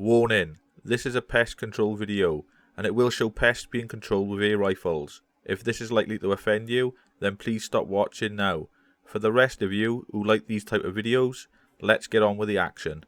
Warning, this is a pest control video, and it will show pests being controlled with air rifles. If this is likely to offend you, then please stop watching now. For the rest of you who like these type of videos, let's get on with the action.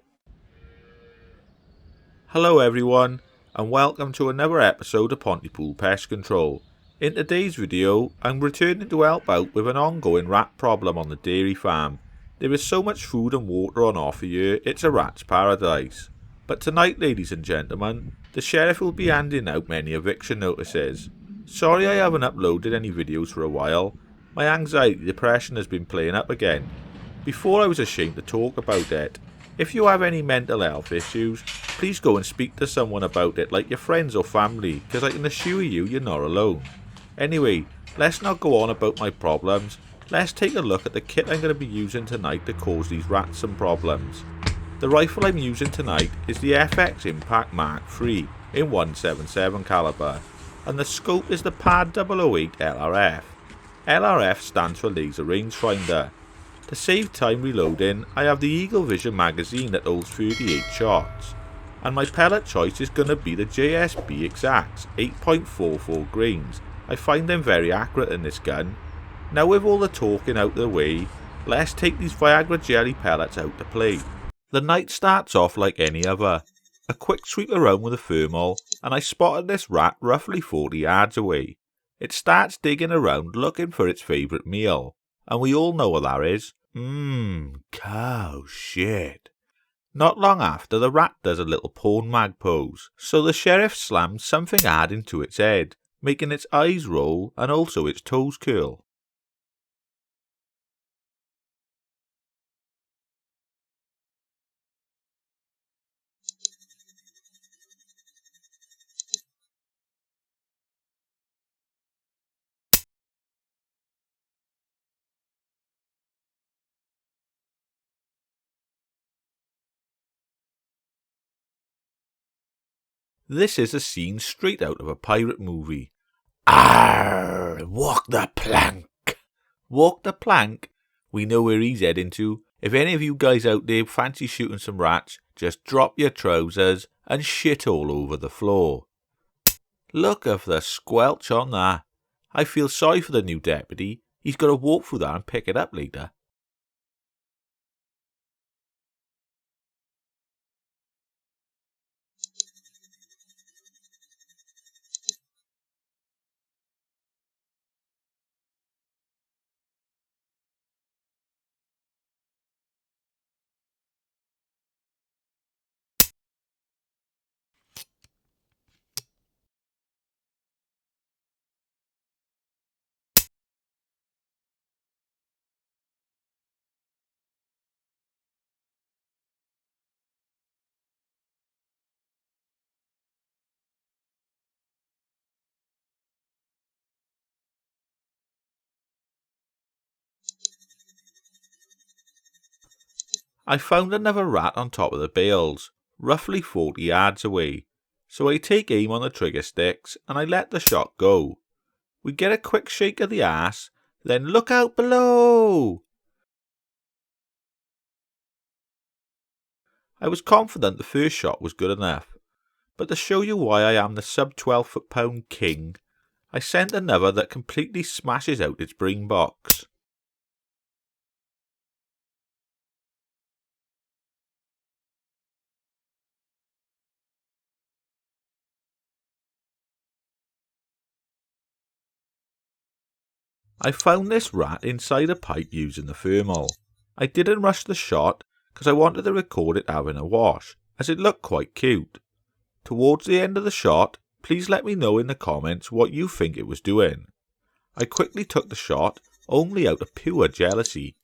Hello everyone, and welcome to another episode of P.P.P.C Pest Control. In today's video, I'm returning to help out with an ongoing rat problem on the dairy farm. There is so much food and water on offer here, it's a rat's paradise. But tonight, ladies and gentlemen, the sheriff will be handing out many eviction notices. Sorry I haven't uploaded any videos for a while. My anxiety depression has been playing up again. Before I was ashamed to talk about it. If you have any mental health issues, please go and speak to someone about it, like your friends or family, because I can assure you you're not alone. Anyway, let's not go on about my problems. Let's take a look at the kit I'm going to be using tonight to cause these rats some problems. The rifle I'm using tonight is the FX Impact Mark III in 177 caliber, and the scope is the PAD 008 LRF. LRF stands for Laser Rangefinder. To save time reloading, I have the Eagle Vision magazine that holds 38 shots, and my pellet choice is going to be the JSB Exacts 8.44 grains. I find them very accurate in this gun. Now with all the talking out of the way, let's take these Viagra jelly pellets out to play. The night starts off like any other. A quick sweep around with a thermal, and I spotted this rat roughly 40 yards away. It starts digging around looking for its favourite meal, and we all know what that is. Cow shit. Not long after, the rat does a little porn mag pose, so the sheriff slams something hard into its head, making its eyes roll and also its toes curl. This is a scene straight out of a pirate movie. Arr! Walk the plank! Walk the plank? We know where he's heading to. If any of you guys out there fancy shooting some rats, just drop your trousers and shit all over the floor. Look at the squelch on that. I feel sorry for the new deputy. He's got to walk through that and pick it up later. I found another rat on top of the bales, roughly 40 yards away, so I take aim on the trigger sticks and I let the shot go. We get a quick shake of the arse, then look out below! I was confident the first shot was good enough, but to show you why I am the sub 12 foot-pound king, I sent another that completely smashes out its brain box. I found this rat inside a pipe using the thermal. I didn't rush the shot because I wanted to record it having a wash, as it looked quite cute. Towards the end of the shot, please let me know in the comments what you think it was doing. I quickly took the shot, only out of pure jealousy.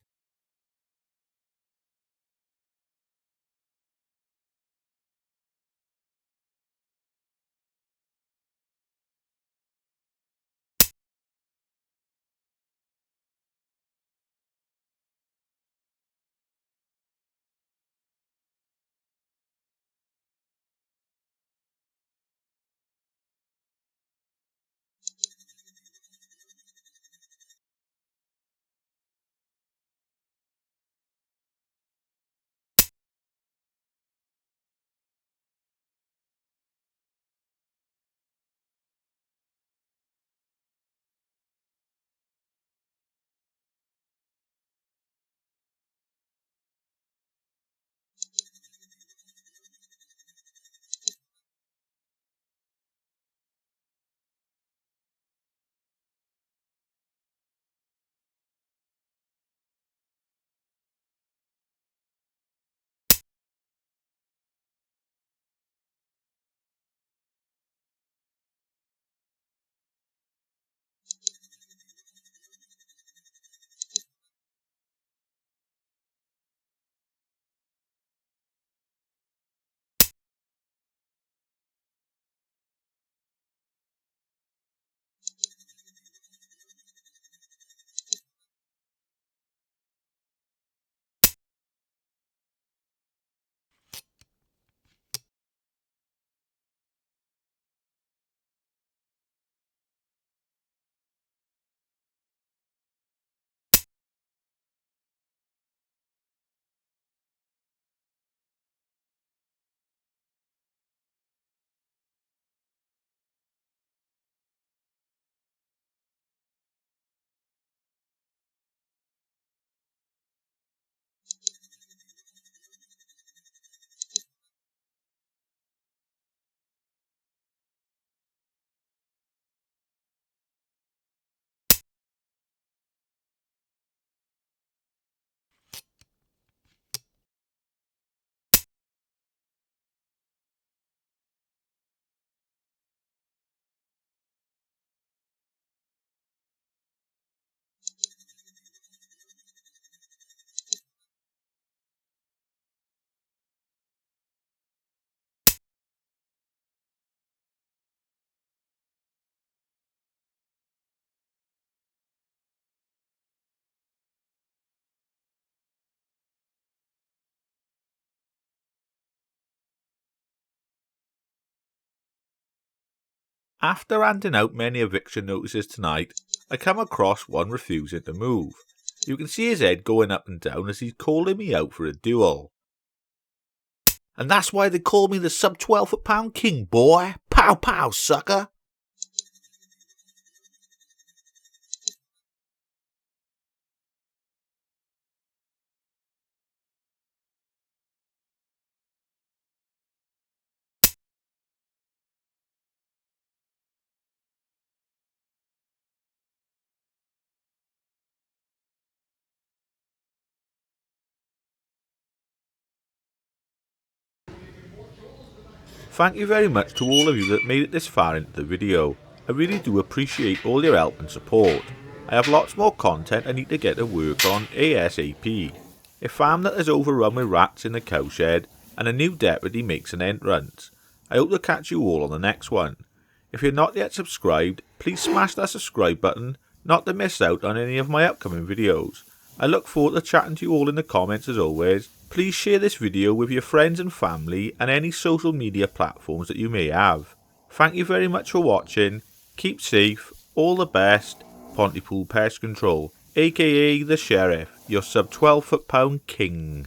After handing out many eviction notices tonight, I come across one refusing to move. You can see his head going up and down as he's calling me out for a duel. And that's why they call me the sub 12 foot-pound king, boy. Pow pow, sucker. Thank you very much to all of you that made it this far into the video. I really do appreciate all your help and support. I have lots more content I need to get to work on ASAP. A farm that is overrun with rats in the cowshed, and a new deputy makes an entrance. I hope to catch you all on the next one. If you're not yet subscribed, please smash that subscribe button not to miss out on any of my upcoming videos. I look forward to chatting to you all in the comments as always. Please share this video with your friends and family and any social media platforms that you may have. Thank you very much for watching, keep safe, all the best, Pontypool Pest Control, aka the Sheriff, your sub 12 foot-pound king.